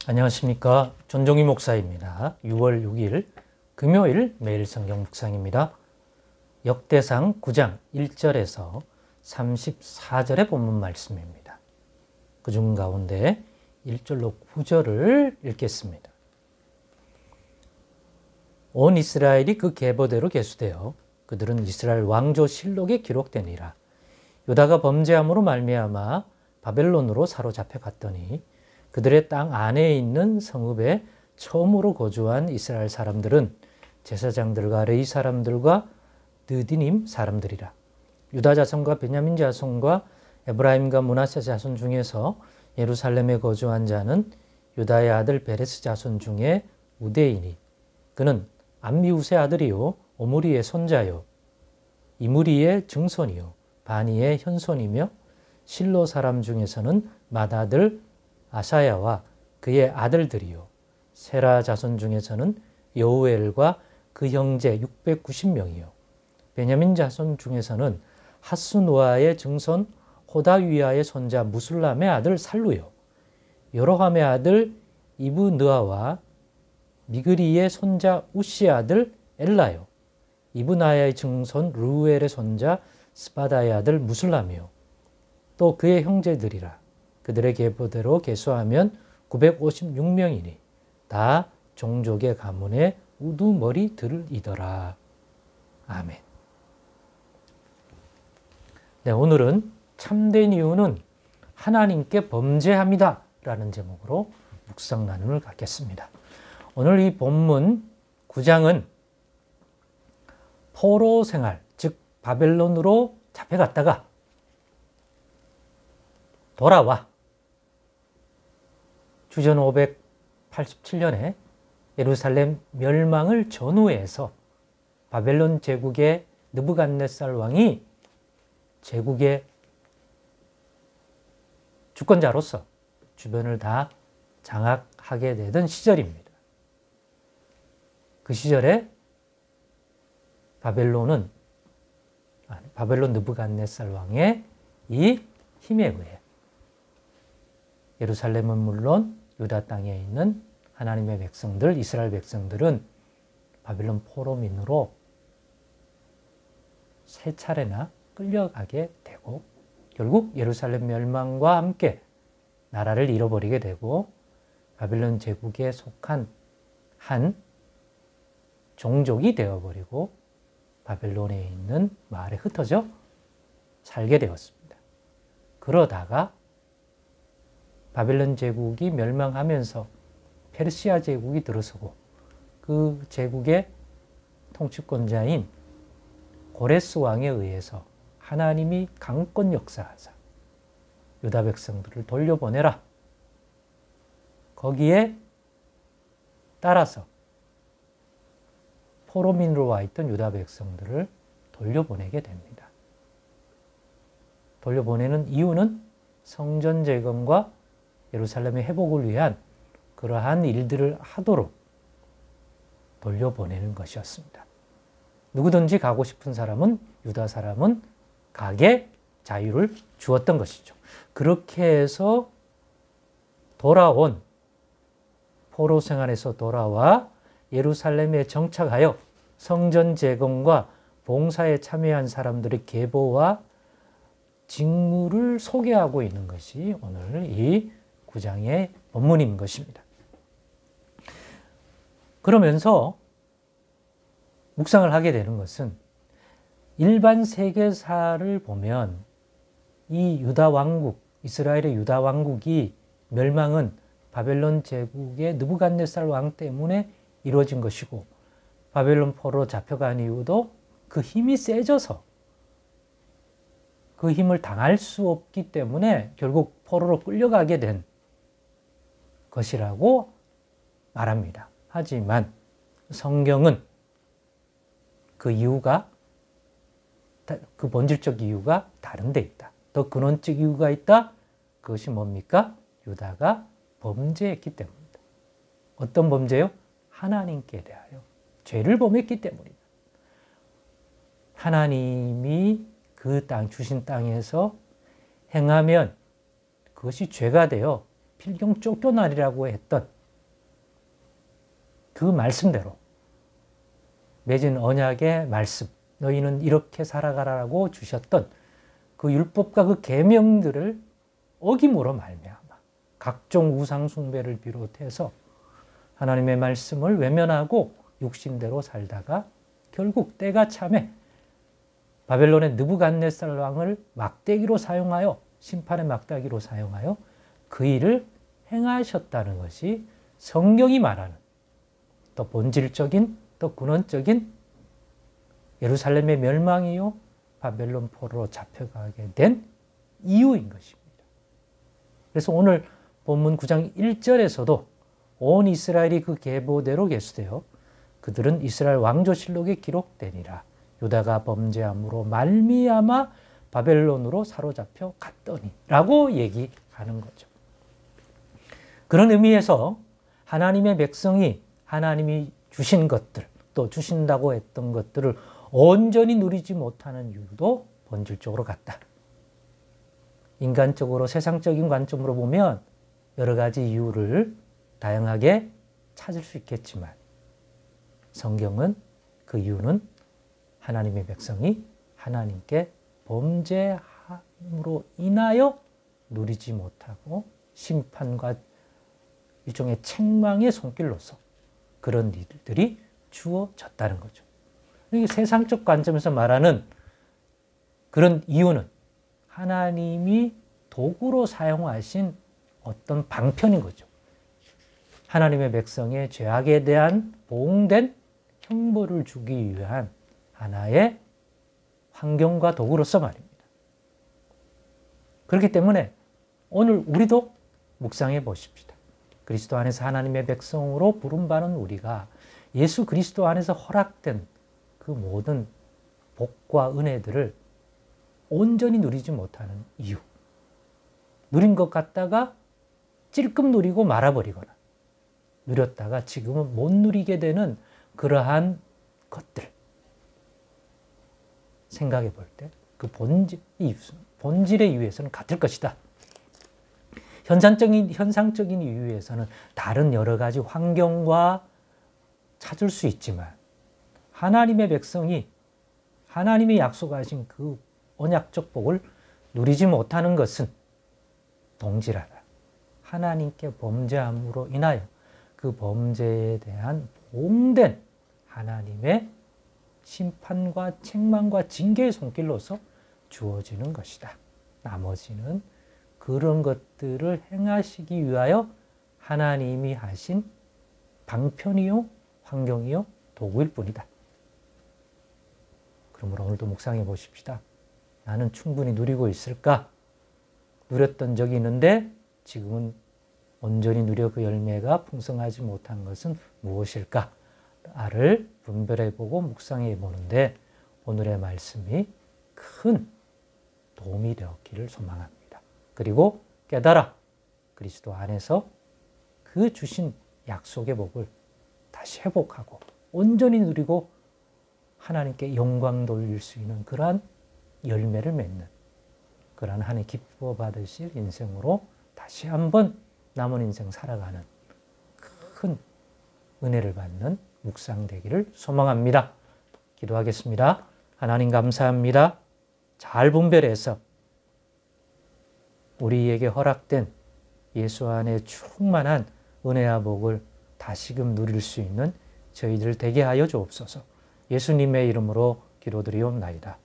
안녕하십니까. 전종희 목사입니다. 6월 6일 금요일 매일 성경 묵상입니다. 역대상 9장 1절에서 34절의 본문 말씀입니다. 그중 가운데 1절로 9절을 읽겠습니다. 온 이스라엘이 그 계보대로 계수되어 그들은 이스라엘 왕조 실록에 기록되니라. 유다가 범죄함으로 말미암아 바벨론으로 사로잡혀 갔더니 그들의 땅 안에 있는 성읍에 처음으로 거주한 이스라엘 사람들은 제사장들과 레위 사람들과 느디님 사람들이라. 유다 자손과 베냐민 자손과 에브라임과 므낫세 자손 중에서 예루살렘에 거주한 자는 유다의 아들 베레스 자손 중에 우대이니 그는 암미우스의 아들이요 오므리의 손자요 이므리의 증손이요 바니의 현손이며 실로 사람 중에서는 맏아들 아사야와 그의 아들들이요 세라 자손 중에서는 여우엘과 그 형제 690명이요 베냐민 자손 중에서는 하스누아의 증손 호다위아의 손자 무술람의 아들 살루요 여로함의 아들 이브느아와 미그리의 손자 우시의 아들 엘라요 이브나야의 증손 루엘의 손자 스바다의 아들 무술람이요 또 그의 형제들이라. 그들의 계보대로 계수하면 956명이니 다 종족의 가문의 우두머리들이더라. 아멘. 네, 오늘은 참된 이유는 하나님께 범죄함이다 라는 제목으로 묵상 나눔을 갖겠습니다. 오늘 이 본문 9장은 포로 생활, 즉 바벨론으로 잡혀갔다가 돌아와 주전 587년에 예루살렘 멸망을 전후해서 바벨론 제국의 느부갓네살 왕이 제국의 주권자로서 주변을 다 장악하게 되던 시절입니다. 그 시절에 바벨론 느부갓네살 왕의 이 힘에 의해 예루살렘은 물론 유다 땅에 있는 하나님의 백성들, 이스라엘 백성들은 바벨론 포로민으로 세 차례나 끌려가게 되고 결국 예루살렘 멸망과 함께 나라를 잃어버리게 되고 바벨론 제국에 속한 한 종족이 되어버리고 바벨론에 있는 마을에 흩어져 살게 되었습니다. 그러다가 바벨론 제국이 멸망하면서 페르시아 제국이 들어서고 그 제국의 통치권자인 고레스 왕에 의해서 하나님이 강권 역사하사 유다 백성들을 돌려보내라. 거기에 따라서 포로민으로 와 있던 유다 백성들을 돌려보내게 됩니다. 돌려보내는 이유는 성전 재건과 예루살렘의 회복을 위한 그러한 일들을 하도록 돌려보내는 것이었습니다. 누구든지 가고 싶은 사람은 유다 사람은 가게 자유를 주었던 것이죠. 그렇게 해서 돌아온 포로 생활에서 돌아와 예루살렘에 정착하여 성전 재건과 봉사에 참여한 사람들의 계보와 직무를 소개하고 있는 것이 오늘 이 9장의 본문인 것입니다. 그러면서 묵상을 하게 되는 것은 일반 세계사를 보면 이 유다 왕국, 이스라엘의 유다 왕국이 멸망은 바벨론 제국의 느부갓네살 왕 때문에 이루어진 것이고 바벨론 포로 잡혀간 이유도 그 힘이 세져서 그 힘을 당할 수 없기 때문에 결국 포로로 끌려가게 된 것이라고 말합니다. 하지만 성경은 그 이유가, 그 본질적 이유가 다른 데 있다. 더 근원적 이유가 있다. 그것이 뭡니까? 유다가 범죄했기 때문이다. 어떤 범죄요? 하나님께 대하여 죄를 범했기 때문이다. 하나님이 그 땅, 주신 땅에서 행하면 그것이 죄가 되어 필경 쫓겨나리라고 했던 그 말씀대로 맺은 언약의 말씀, 너희는 이렇게 살아가라고 주셨던 그 율법과 그 계명들을 어김으로 말미암아 각종 우상 숭배를 비롯해서 하나님의 말씀을 외면하고 육신대로 살다가 결국 때가 참에 바벨론의 느부갓네살 왕을 막대기로 사용하여 심판의 막대기로 사용하여 그 일을 행하셨다는 것이 성경이 말하는 또 본질적인 또 근원적인 예루살렘의 멸망이요 바벨론 포로로 잡혀가게 된 이유인 것입니다. 그래서 오늘 본문 9장 1절에서도 온 이스라엘이 그 계보대로 계수되어 그들은 이스라엘 왕조실록에 기록되니라. 유다가 범죄함으로 말미암아 바벨론으로 사로잡혀 갔더니 라고 얘기하는 거죠. 그런 의미에서 하나님의 백성이 하나님이 주신 것들 또 주신다고 했던 것들을 온전히 누리지 못하는 이유도 본질적으로 같다. 인간적으로 세상적인 관점으로 보면 여러 가지 이유를 다양하게 찾을 수 있겠지만 성경은 그 이유는 하나님의 백성이 하나님께 범죄함으로 인하여 누리지 못하고 심판과 일종의 책망의 손길로서 그런 일들이 주어졌다는 거죠. 세상적 관점에서 말하는 그런 이유는 하나님이 도구로 사용하신 어떤 방편인 거죠. 하나님의 백성의 죄악에 대한 보응된 형벌을 주기 위한 하나의 환경과 도구로서 말입니다. 그렇기 때문에 오늘 우리도 묵상해 보십시다. 그리스도 안에서 하나님의 백성으로 부름받은 우리가 예수 그리스도 안에서 허락된 그 모든 복과 은혜들을 온전히 누리지 못하는 이유. 누린 것 같다가 찔끔 누리고 말아버리거나 누렸다가 지금은 못 누리게 되는 그러한 것들. 생각해 볼 때 그 본질의 이유에서는 같을 것이다. 현상적인 이유에서는 다른 여러 가지 환경과 찾을 수 있지만 하나님의 백성이 하나님이 약속하신 그 언약적 복을 누리지 못하는 것은 동질하다. 하나님께 범죄함으로 인하여 그 범죄에 대한 보응된 하나님의 심판과 책망과 징계의 손길로서 주어지는 것이다. 나머지는 그런 것들을 행하시기 위하여 하나님이 하신 방편이요, 환경이요, 도구일 뿐이다. 그러므로 오늘도 묵상해 보십시다. 나는 충분히 누리고 있을까? 누렸던 적이 있는데 지금은 온전히 누려 그 열매가 풍성하지 못한 것은 무엇일까? 나를 분별해 보고 묵상해 보는데 오늘의 말씀이 큰 도움이 되었기를 소망합니다. 그리고 깨달아 그리스도 안에서 그 주신 약속의 복을 다시 회복하고 온전히 누리고 하나님께 영광 돌릴 수 있는 그러한 열매를 맺는 그러한 하나님 기뻐 받으실 인생으로 다시 한번 남은 인생 살아가는 큰 은혜를 받는 묵상 되기를 소망합니다. 기도하겠습니다. 하나님 감사합니다. 잘 분별해서 우리에게 허락된 예수 안에 충만한 은혜와 복을 다시금 누릴 수 있는 저희들 되게 하여 주옵소서. 예수님의 이름으로 기도드리옵나이다.